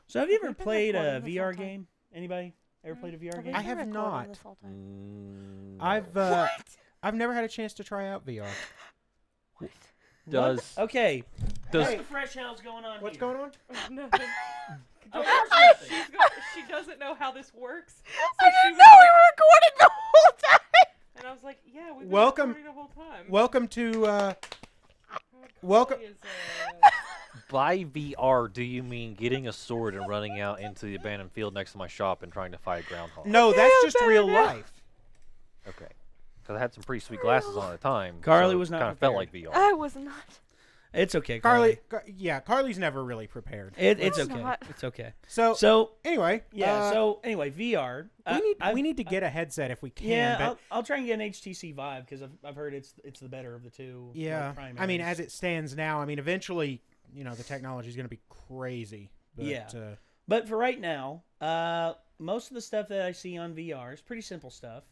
So have you ever We've been played a recording this VR whole time. game? Anybody ever played a VR game? I have not. I've never had a chance to try out VR. Does Hey, fresh hell's going on What's here? going on? Nothing. Of course nothing. She doesn't know how this works. I didn't know we were recording the whole time. And I was like, yeah, we've been Welcome- recording the whole time. Welcome to welcome. Is, by VR, do you mean getting a sword and running out into the abandoned field next to my shop and trying to fight a groundhog? No, that's just real life. Okay. Because I had some pretty sweet glasses on at the time. Carly so was not kind of felt like prepared. VR. I was not. It's okay, Carly. Carly's never really prepared. It's It's okay. not. It's okay. So anyway, Anyway, VR. we need to get a headset if we can. Yeah, but I'll try and get an HTC Vive because I've heard it's the better of the two. yeah, Like, I mean, primaries. as it stands now, I mean, eventually, the technology is going to be crazy. But, Yeah. But for right now, most of the stuff that I see on VR is pretty simple stuff.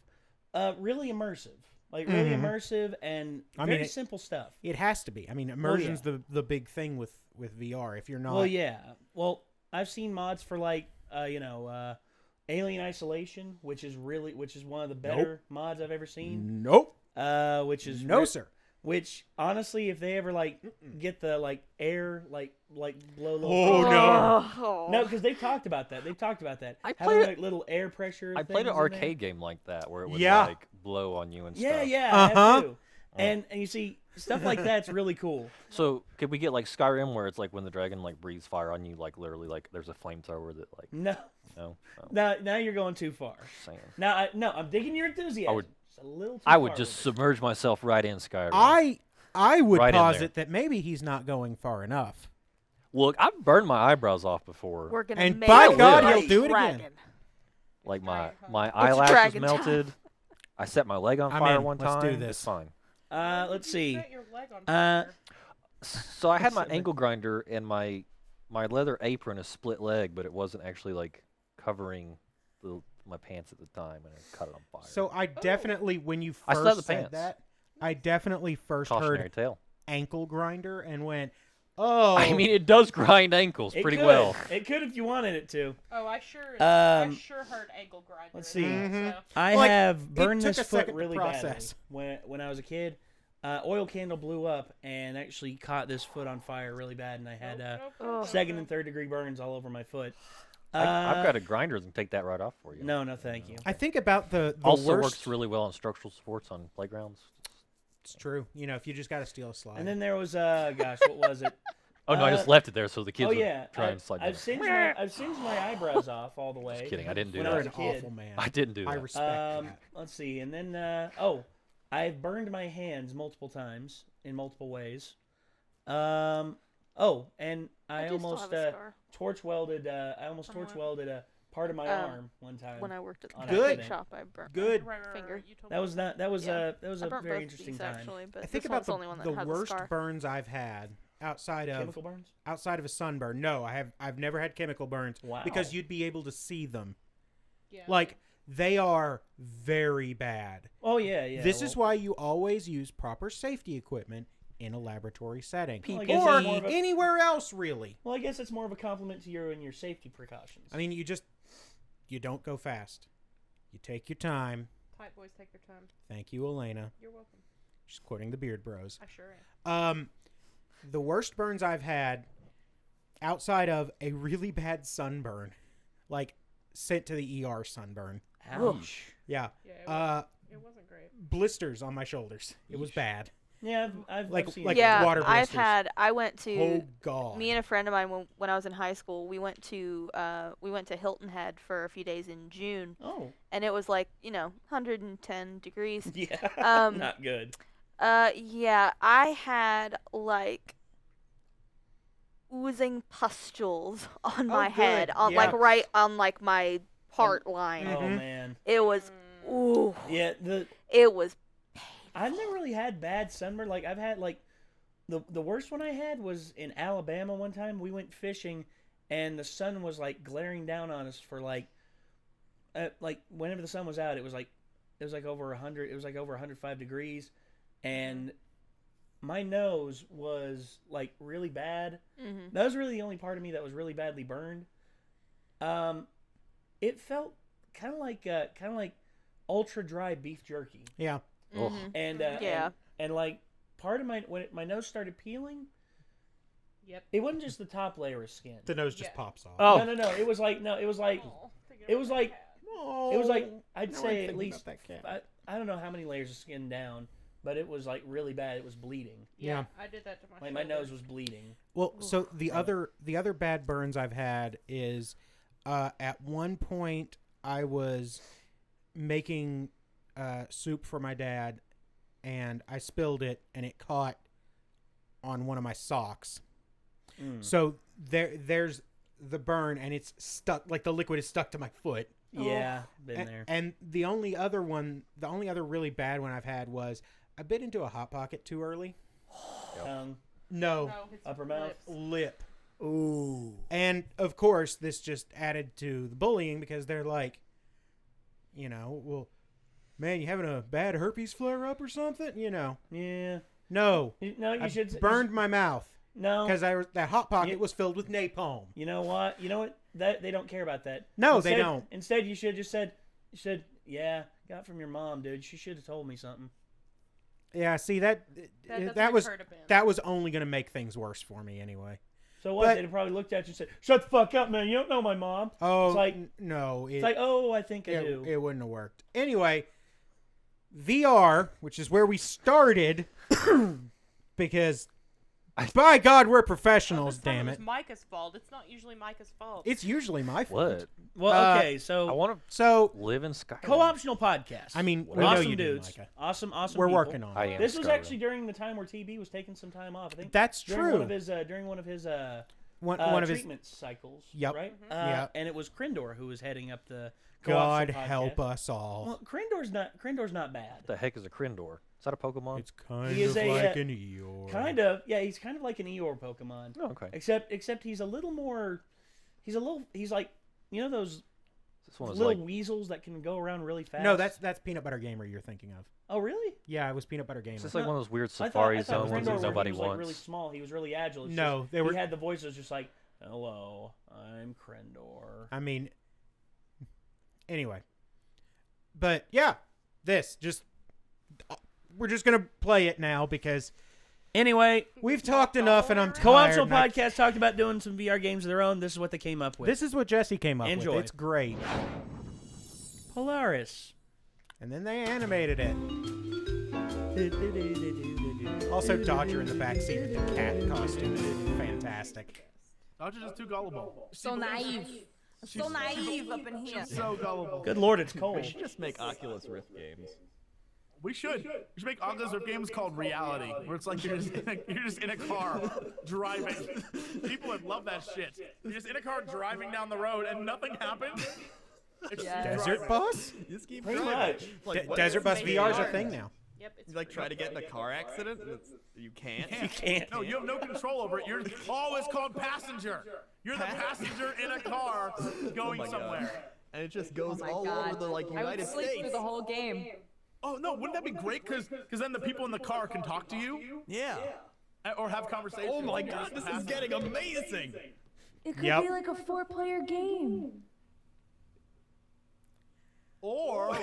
Really immersive. Like, really immersive and very simple stuff. It has to be. I mean, immersion's the big thing with VR. If you're not, Well, yeah. Well, I've seen mods for like, Alien Isolation, which is one of the better mods I've ever seen. Nope. Which is Sir. Which honestly, if they ever get the air blow low. Oh no. Oh. No, because they've talked about that. I Having played little air pressure. I played an things in there. arcade game like that where it would blow on you and Yeah, stuff. yeah, I have Uh-huh. too. And you see stuff like that's really cool. So could we get like Skyrim where it's like when the dragon breathes fire on you, literally there's a flamethrower that No, no. now you're going too far. Just saying. Now, I'm digging your enthusiasm. Just a little too I would far just with it. submerge myself right in Skyrim. I would Right in posit that maybe he's not going far enough. Look, I've burned my eyebrows off before. We're gonna And make by a God, he'll do it again. dragon. Like my It's eyelashes dragon melted. I set my leg on I'm fire in. one Let's time. do this. It's fine. Let's see. Set your leg on fire. So I had my ankle grinder and my leather apron, a split leg, but it wasn't actually covering my pants at the time, and I cut it on fire. So I definitely, when you I still have first the said pants. that, I definitely first Cautionary heard tale. ankle grinder and went, oh. I mean, it does grind ankles It pretty could. well. It could if you wanted it to. Oh, I sure heard ankle grinder. Let's see. Mhm. So. I Like, have burned took this a foot second to really badly process. when I was a kid. Oil candle blew up and actually caught this foot on fire really bad, and I had second and third degree burns all over my foot. I've got a grinder that can take that right off for you. No, thank you. I think about the Also worst. works really well on structural supports on playgrounds. It's true. If you just got to steal a slide. And then there was gosh, what was it? Oh no, I just left it there so the kids Oh would yeah, try and slide down. I've singed my eyebrows off all the way. Just kidding, I didn't do when I You're was an a kid. awful man. I didn't do I that. respect that. Let's see, and then I've burned my hands multiple times in multiple ways. And I do still almost have a scar. torch welded. I almost torch welded a part of my arm one time. When I worked at the on Good. bike accident. shop, I burnt Good. my finger. You told That was me. not. That was Yeah. that was I a burnt very both interesting these, time. actually, but I think this about one's the only one that the has worst a scar. burns I've had outside of Chemical burns. a sunburn. No, I've never had chemical burns Wow. because you'd be able to see them. Yeah. They are very bad. Oh yeah, yeah. This is why you always use proper safety equipment in a laboratory setting, Well, I guess or that's more of a- anywhere else, really. Well, I guess it's more of a compliment to you and your safety precautions. I mean, you don't go fast. You take your time. Pipe boys take their time. Thank you, Elena. You're welcome. She's quoting the Beard Bros. I sure am. The worst burns I've had, outside of a really bad sunburn, sent to the ER sunburn. Ouch. Yeah. Yeah, it wasn't great. Blisters on my shoulders. It was bad. Yeah, I've seen like it. Yeah, water I've blisters. I went to Oh God. me and a friend of mine when I was in high school. We went to Hilton Head for a few days in June, Oh. and it was 110 degrees. Yeah. Not good. Yeah, I had oozing pustules on my head, good. on Yeah. right on my heart line. Oh Mhm. man. It was ooh. Yeah. It was I've never really had bad sunburn. I've had the worst one I had was in Alabama one time. We went fishing, and the sun was glaring down on us for whenever the sun was out, it was over 100. It was over 105 degrees, and my nose was really bad. Mhm. That was really the only part of me that was really badly burned. It felt kind of like ultra dry beef jerky. Yeah. Ugh. And Yeah. and like part of when my nose started peeling, Yep. it wasn't just the top layer of skin. The nose just Yeah. pops off. Oh. No. It was like Oh, it was like Oh, it was like I'd now say I'm at thinking least about that cat. I don't know how many layers of skin down, but it was like really bad. It was bleeding. Yeah. I did that to my Like my shoulder. nose was bleeding. Well, so the other bad burns I've had is at one point I was making soup for my dad, and I spilled it, and it caught on one of my socks. So there's the burn, and it's stuck, like the liquid is stuck to my foot. Yeah, been there. And the only other really bad one I've had was I bit into a Hot Pocket too early. Tongue, No, No, it's upper mouth. lips. lip. Ooh. And of course, this just added to the bullying because they're like, well, man, you having a bad herpes flare up or something? Yeah. No, No, you I should burned my mouth No. because that Hot Pocket You- was filled with napalm. You know what? That they don't care about that. No, they Instead- don't. Instead, you should have just said, "Yeah, got from your mom, dude. She should have told me something." Yeah, see that That's was what Kurt have been. that was only going to make things worse for me anyway. So what? But- They'd probably looked at you and said, "Shut the fuck up, man. You don't know my mom." Oh, It's like- no, It's like, "Oh, I think I do." it wouldn't have worked. Anyway, VR, which is where we started, because by God, we're professionals. This time Damn it it! was Micah's fault. It's not usually Micah's fault. It's usually my fault. What? Well, okay, so I want to So live in Skyrim. co-optional podcast. I mean, we know awesome you do, dudes, Micah. awesome We're people. working on I it. am. This was Skyrim. actually during the time where TB was taking some time off. I think That's during true. one of his One of his treatment cycles. Yep. Right. Yep. And it was Krindor who was heading up the. God co-optional podcast. help us all. Well, Krindor's not bad. What the heck is a Krindor? Is that a Pokemon? It's kind He is of a, like an Eeyore. Kind of, yeah. He's kind of like an Eeyore Pokemon, Oh, okay. except he's a little more. He's like those This one is little like weasels that can go around really fast. No, that's Peanut Butter Gamer you're thinking of. Oh, really? Yeah, it was Peanut Butter Gamer. it's just like No, one of those weird I Safari thought Zone ones Krindor, that nobody he was wants. like really small. He was really agile. It's No, just, they were- He had the voices just like, "Hello, I'm Krindor." I mean, anyway. But yeah, we're just gonna play it now because Anyway, we've talked enough, and I'm tired. co-optional and I- podcast talked about doing some VR games of their own. This is what they came up with. This is what Jesse came up Enjoy. with. It's great. Polaris. And then they animated it. Also, Dodger in the backseat with the cat costume. Fantastic. Dodger's just too gullible. So naive. So naive up in here. So gullible. Good lord, it's cold. We should just make Oculus Rift games. We should make Oculus Rift games called Reality, where it's like you're just in a car driving. People would love that shit. You're just in a car driving down the road and nothing happens. It's just Desert driving. Bus? You just keep Pretty driving. much. Like, what Desert is Bus this VR is a VR? thing now. Yep, it's You like try to get in a car accident? And you can't. You can't. No, you have no control over it. You're always called passenger. You're the passenger in a car going my God. somewhere. And it just goes Oh my all God. over the like I would United sleep States. through the whole game. Oh no, wouldn't that be great? Because then the people in the car can talk to you Yeah. or have conversations. Oh my with God, the this is passenger. getting amazing. It could Yep. be like a 4-player game. Or one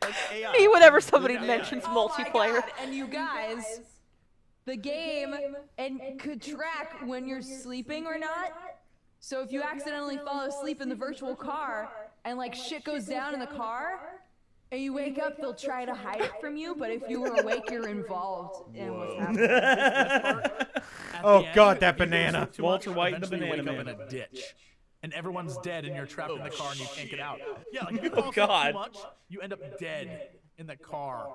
Like AI. Me, whenever somebody Yeah. mentions Oh my multiplayer. God. And you guys, the game and could track when you're sleeping or not. So if you accidentally fall asleep in the virtual car and like shit goes down in the car and you wake up, they'll try to hide it from you. But if you were awake, you're involved in what's happening. At Oh, the end, God, that if you go banana. sleep too Walter much, White and the eventually you Banana wake up in a ditch. And everyone's dead and you're trapped in the car and you can't get out. Yeah, like if you Oh, fall asleep God. too much, you end up dead in the car.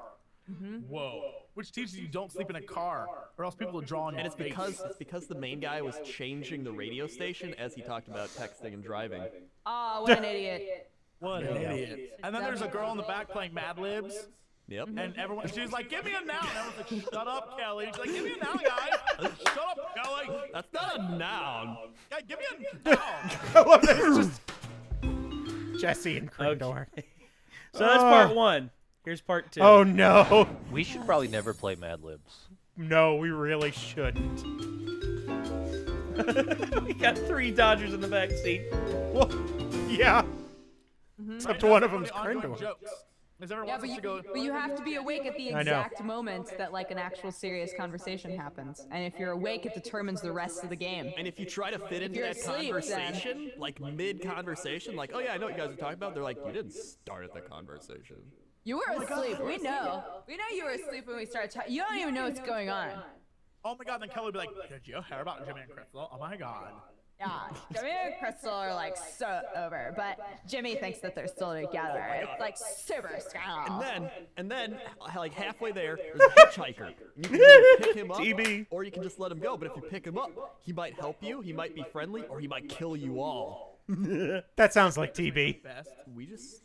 Whoa. Which teaches you don't sleep in a car or else people will draw on your And it's face. because the main guy was changing the radio station as he talked about texting and driving. Ah, what an idiot. What an idiot. And then there's a girl in the back playing Mad Libs. Yep. And she's like, give me a noun. And everyone's like, shut up, Kelly. She's like, give me a noun, guys. Shut up, Kelly. That's not a noun. Yeah, give me a noun. I love that. It's just Jesse and Krindor. So that's part one. Here's part two. Oh no, We should probably never play Mad Libs. no, we really shouldn't. We got 3 Dodgers in the back seat. Well, yeah. Except one of them's ongoing Grindor. jokes. Because everyone Yeah, wants us to go. but you have to be awake at the I know. exact moment that like an actual serious conversation happens. And if you're awake, it determines the rest of the game. And if you try to fit into you're that asleep, then- conversation, like mid-conversation, like, oh yeah, I know what you guys are talking about, they're like, you didn't start at the conversation. You were asleep. We know. We know you were asleep when we started talking. You don't even know what's going on. Oh my god, then Kelly would be like, did you hear about Jimmy and Crystal? Oh my god. Yeah, Jimmy and Crystal are like so over, but Jimmy thinks that they're still together. It's like super strong. And then, like halfway there, there's a hitchhiker. You can either pick him up, TB. or you can just let him go. But if you pick him up, he might help you, he might be friendly, or he might kill you all. That sounds like TB. Best. We just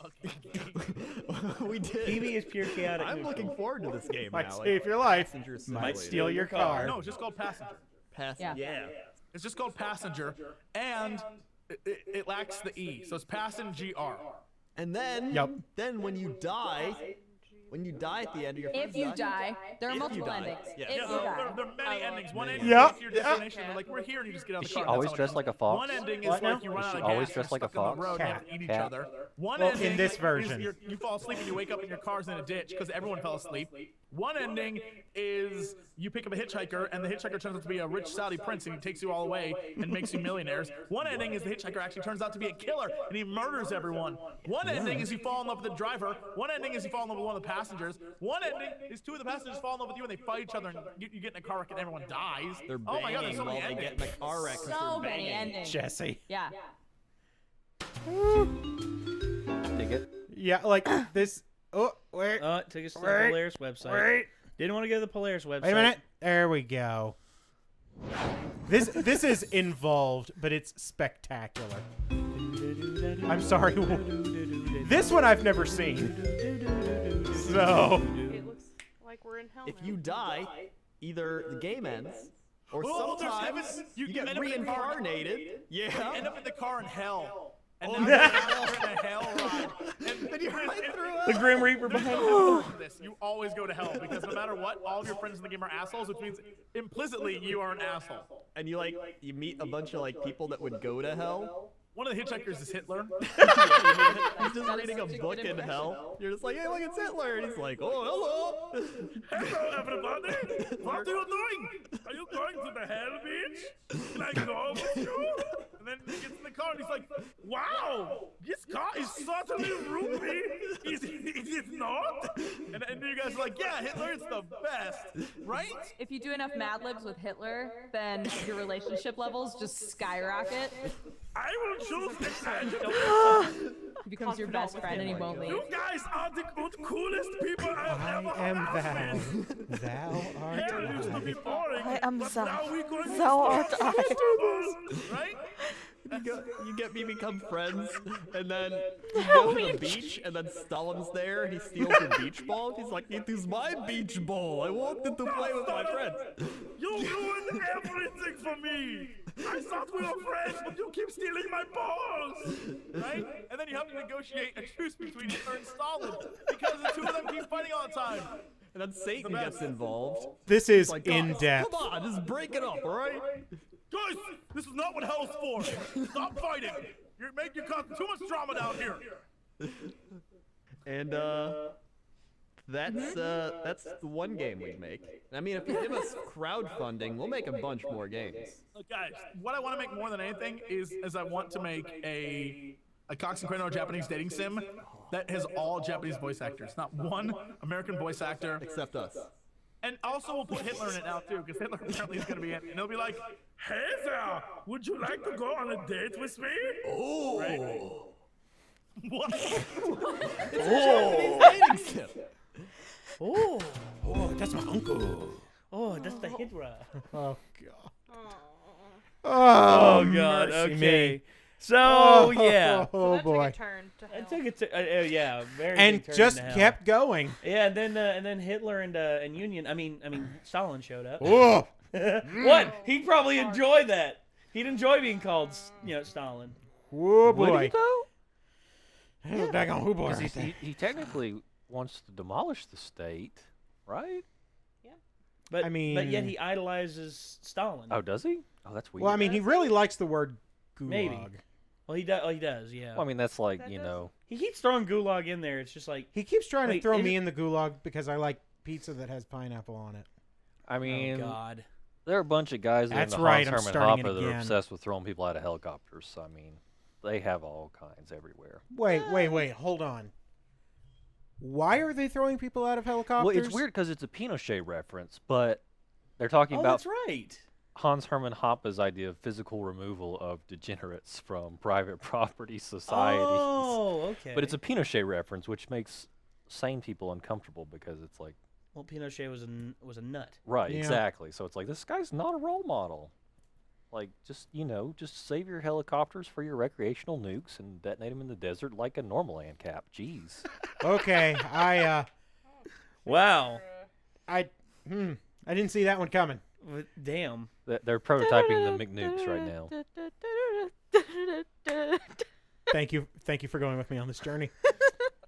we did. TV is pure chaotic. I'm neutral. looking forward to this game Might now. save your life. Passenger Might Simulator. steal your car. No, it's just called Passenger. Yeah. Yeah. It's just called Passenger, and it lacks the E, so it's Passenger. And then, Yep. then when you die at the end of your If first you die, there are If you multiple die, endings. yeah. If Yeah, you die. there are many endings. One ending Yeah. is your destination. They're like, we're here, and you just get out of Is the she car. always That's all dressed it like a is. fox? One ending What is now? like you run Is out she of always gas, dressed you're like a stuck on the fox? road, you have to Cat. eat each Cat. other. One Well, ending in this is version. you fall asleep and you wake up and your car's in a ditch because everyone fell asleep. One ending is you pick up a hitchhiker and the hitchhiker turns out to be a rich Saudi prince and he takes you all away and makes you millionaires. One ending is the hitchhiker actually turns out to be a killer and he murders everyone. One ending is you fall in love with the driver. One ending is you fall in love with one of the passengers. One ending is 2 of the passengers fall in love with you and they fight each other and you get in a car wreck and everyone dies. They're Oh my god, there's banging so while many they get endings. in a car wreck. 'cause So they're many banging. endings. Jesse. Yeah. Dig it. Yeah, like this. Oh, wait. It took us to the Wait. Polaris website. Wait. Didn't want to go to the Polaris website. Wait a minute. There we go. This is involved, but it's spectacular. I'm sorry. This one I've never seen. So, It looks like we're in hell If now. you die, either the game ends, or Oh, there's sometimes heaven. you You get end up in the car. reincarnated. End Yeah. up in the car in hell. And Oh, now yeah. you're in a hell ride. And you're right through The it. Grim Reaper There's behind no you. for this. You always go to hell because no matter what, all of your friends in the game are assholes, which means implicitly you are an asshole. And you meet a bunch of people that would go to hell. One of the hitchhikers is Hitler. He's just reading a book in hell. You're just like, hey, look, it's Hitler. And he's like, oh, hello. Hello, everybody. What are you doing? Are you going to the hell beach? Can I go with you? And then he gets in the car and he's like, wow, this car is certainly roomy. Is it not? And you guys are like, yeah, Hitler is the best, right? If you do enough Mad Libs with Hitler, then your relationship levels just skyrocket. I will choose the He becomes your best friend and he won't leave. You guys are the coolest people I've I ever am had. thou. Thou art Hell used to be I. boring, I am but thou. now we're going to Thou start art I. festivals, right? You get me become friends, and then you go to the beach, and then Stalin's there, and he steals your beach ball. He's like, it is my beach ball. I wanted to play with my friends. You ruined everything for me. I thought we were friends, but you keep stealing my balls, right? And then you have to negotiate a truce between Hitler and Stalin because the 2 of them keep fighting all the time. And then Satan gets involved. This is Like, in guys, depth. Come on, just break it up, all right? Guys, this is not what hell's for. Stop fighting. You're causing too much drama down here. And that's the one game we make. I mean, if you give us crowdfunding, we'll make a bunch more games. Look, guys, what I want to make more than anything is I want to make a Cox and Crano Japanese dating sim that has all Japanese voice actors, not one American voice actor. Except us. And also we'll put Hitler in it now too, because Hitler apparently is going to be in it. And he'll be like, hey there, would you like to go on a date with me? Oh. Right? What? Dating sim. Oh, Oh, that's my uncle. oh, that's the Hydra. Oh, God. Oh, God. mercy Okay. me. So yeah, So Oh, that boy. took a turn to hell. I took it to yeah, very. And big turn just into hell. kept going. Yeah, and then Hitler and Union. I mean Stalin showed up. Oh, What? He'd probably enjoy that. He'd enjoy being called, Stalin. oh Would boy. he, though? That's a daggone who boy 'Cause right there. he technically wants to demolish the state, right? But I mean, but yet he idolizes Stalin. Oh, does he? Oh, that's weird. well, I mean, he really likes the word gulag. Maybe. Well, he does. Oh, he does. Yeah. Well, I mean, that's like, That you does- know. He keeps throwing gulag in there. It's just like, He keeps trying to Wait, throw is me it- in the gulag because I like pizza that has pineapple on it. I mean, oh God. there are a bunch of guys that are in That's the right, I'm Hans Hermann starting it Hoppe that are again. obsessed with throwing people out of helicopters. So, I mean, they have all kinds everywhere. Wait, hold on. Why are they throwing people out of helicopters? Well, it's weird because it's a Pinochet reference, but they're talking Oh, about that's right. Hans Hermann Hoppe's idea of physical removal of degenerates from private property societies. Oh, okay. But it's a Pinochet reference, which makes sane people uncomfortable because it's like, well, Pinochet was a nut. right, Yeah. exactly. So it's like, this guy's not a role model. Like, just, you know, just save your helicopters for your recreational nukes and detonate them in the desert like a normal ANCAP. Jeez. Okay, Wow. I didn't see that one coming. Damn. They're prototyping the McNukes right now. Thank you for going with me on this journey.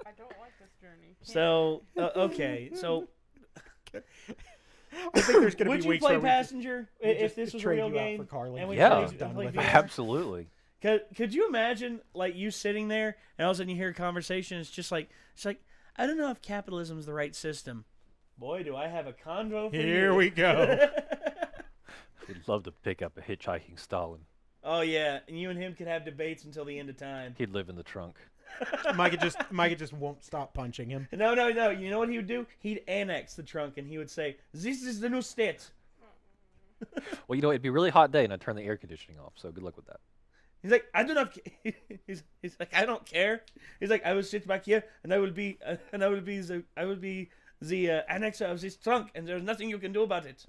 I don't like this journey. So okay. So I think there's going to would be you weeks play where we Passenger we if just this was a trade real you out game? for Carly. And we Yeah. played Done with VR? it. Absolutely. Could you imagine like you sitting there and all of a sudden you hear a conversation? It's just like I don't know if capitalism's the right system. Boy, do I have a convo for you. Here we go. He'd love to pick up a hitchhiking Stalin. Oh yeah, and you and him could have debates until the end of time. He'd live in the trunk. Micah just won't stop punching him. No. You know what he would do? He'd annex the trunk and he would say, "This is the new state." Well, you know, it'd be a really hot day, and I'd turn the air conditioning off. So good luck with that. He's like, I do not. He's like, I don't care. He's like, I will sit back here, and I will be the annexer of this trunk, and there's nothing you can do about it.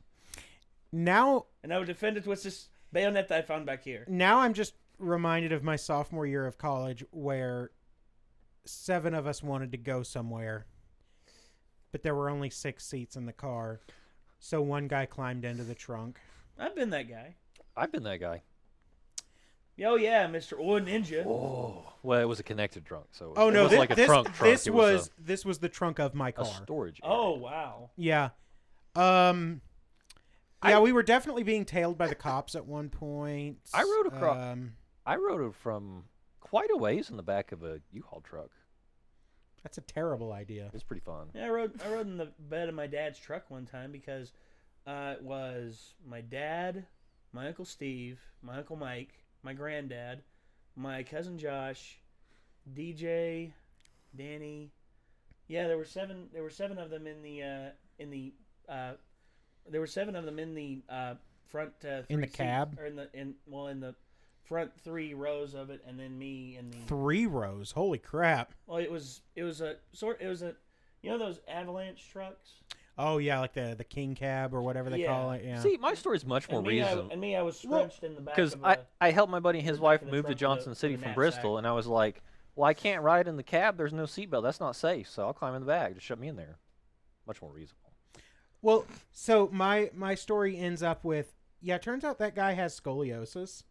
Now And I will defend it with this bayonet that I found back here. I'm just reminded of my sophomore year of college where 7 of us wanted to go somewhere, but there were only 6 seats in the car. So one guy climbed into the trunk. I've been that guy. I've been that guy. Oh yeah, Mr. Oil Ninja. Oh, well, it was a connected trunk, so Oh it no, wasn't like a trunk. this It was a, this was the trunk of my a car. storage area. Oh wow. Yeah. We were definitely being tailed by the cops at one point. I rode across. I rode it from quite a ways in the back of a U-Haul truck. That's a terrible idea. It's pretty fun. Yeah, I rode in the bed of my dad's truck one time because it was my dad, my Uncle Steve, my Uncle Mike, my granddad, my cousin Josh, DJ, Danny. Yeah, there were seven of them in the front In the three cab? seats, or in the front 3 rows of it, and then me in the 3 rows. Holy crap. well, it was a you know those avalanche trucks. Oh yeah, like the King Cab or whatever they Yeah. call it. Yeah. See, my story's much more reasonable. I was scrunched in the back Because of I helped my buddy and his back wife of the move to front of Johnson the City from knapsack. Bristol, and I was like, well, I can't ride in the cab. There's no seatbelt. That's not safe, so I'll climb in the back. Just shut me in there. Much more reasonable. Well, so my story ends up with, it turns out that guy has scoliosis.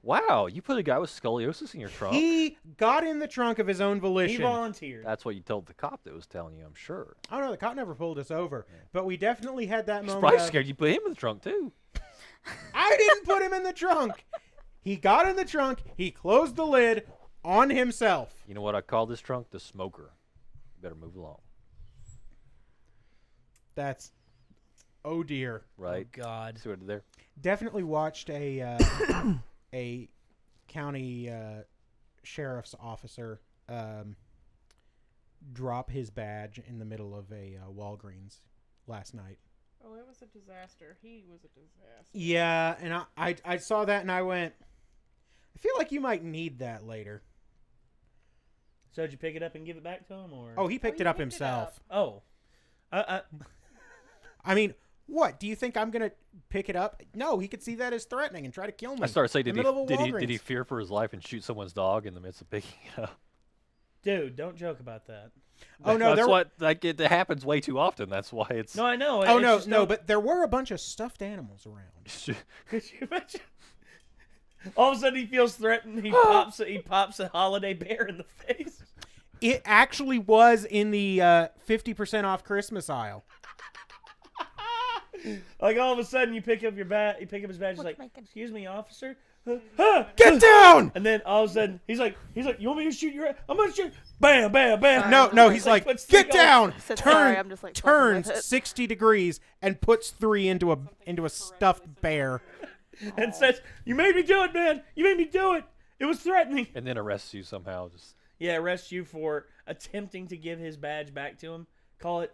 Wow, you put a guy with scoliosis in your trunk? He got in the trunk of his own He volition. volunteered. That's what you told the cop that was telling you, I'm sure. Oh no, the cop never pulled us over, but we definitely had that He's moment. probably of, scared you put him in the trunk, too. I didn't put him in the trunk. He got in the trunk. He closed the lid on himself. You know what I call this trunk? The smoker. You better move along. That's, oh dear. Right? Oh God. See what I did there? Definitely watched a a county sheriff's officer drop his badge in the middle of a Walgreens last night. Oh, it was a disaster. He was a disaster. Yeah, and I saw that and I went, I feel like you might need that later. So did you pick it up and give it back to him, or? Oh, he picked he it up picked it himself. Oh. I mean, what? Do you think I'm going to pick it up? No, he could see that as threatening and try to kill me. I started to say, in the middle of a did he Walgreens. fear for his life and shoot someone's dog in the midst of picking it up? Dude, don't joke about that. Oh, no, It happens way too often. That's why it's. No, I know. Oh, It's no, just no, don't- but there were a bunch of stuffed animals around. Could you imagine? All of a sudden, he feels threatened. He pops a holiday bear in the face. It actually was in the 50% off Christmas aisle. Like all of a sudden, you pick up his badge. He's like, "Excuse me, officer." Get down! And then all of a sudden, he's like, "You want me to shoot your? I'm gonna shoot!" Bam, bam, bam. No, he's like, puts "Get three down!" Said sorry, I'm just like fucking with Turns it. 60 degrees and puts 3 into a stuffed bear. and says, "You made me do it, man. You made me do it. It was threatening." And then arrests you somehow. Just Yeah, arrest you for attempting to give his badge back to him. Call it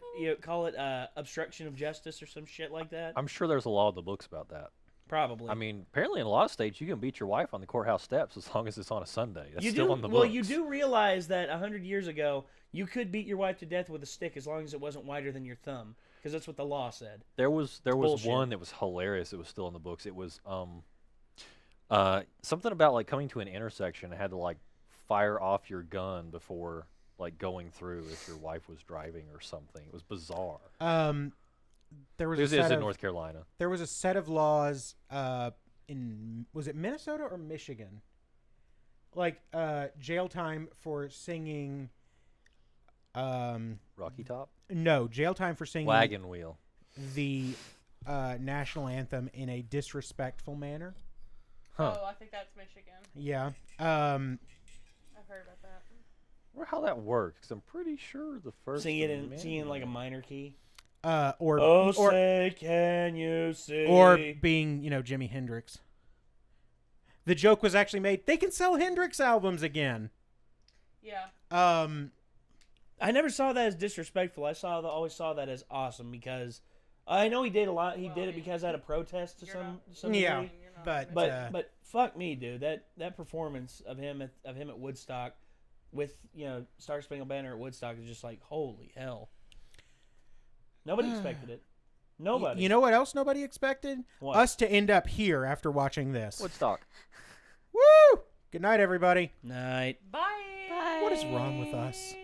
obstruction of justice or some shit like that. I'm sure there's a law in the books about that. Probably. I mean, apparently in a lot of states you can beat your wife on the courthouse steps as long as it's on a Sunday. That's you still do, on the well, books. you do realize that 100 years ago you could beat your wife to death with a stick as long as it wasn't wider than your thumb, because that's what the law said. There was bullshit. one that was hilarious. It was still in the books. It was something about like coming to an intersection and had to like fire off your gun before like going through if your wife was driving or something. It was bizarre. There was It a was set in of, North Carolina. There was a set of laws was it Minnesota or Michigan? Like jail time for singing. Rocky Top? No, jail time for singing Wagon Wheel. the national anthem in a disrespectful manner. Huh. Oh, I think that's Michigan. Yeah. I've heard about that. I wonder how that works. 'Cause I'm pretty sure the first Singing like a minor key. Or Say, can you see? or being, Jimi Hendrix. The joke was actually made. They can sell Hendrix albums again. Yeah. I never saw that as disrespectful. Always saw that as awesome, because I know he did a lot. He did it because out of protest to some Yeah, degree. but But fuck me, dude. That performance of him at Woodstock with Star Spangled Banner at Woodstock is just like, holy hell. Nobody expected it. Nobody. You know what else nobody expected? What? Us to end up here after watching this. Woodstock. Woo! Good night, everybody. Night. Bye. What is wrong with us?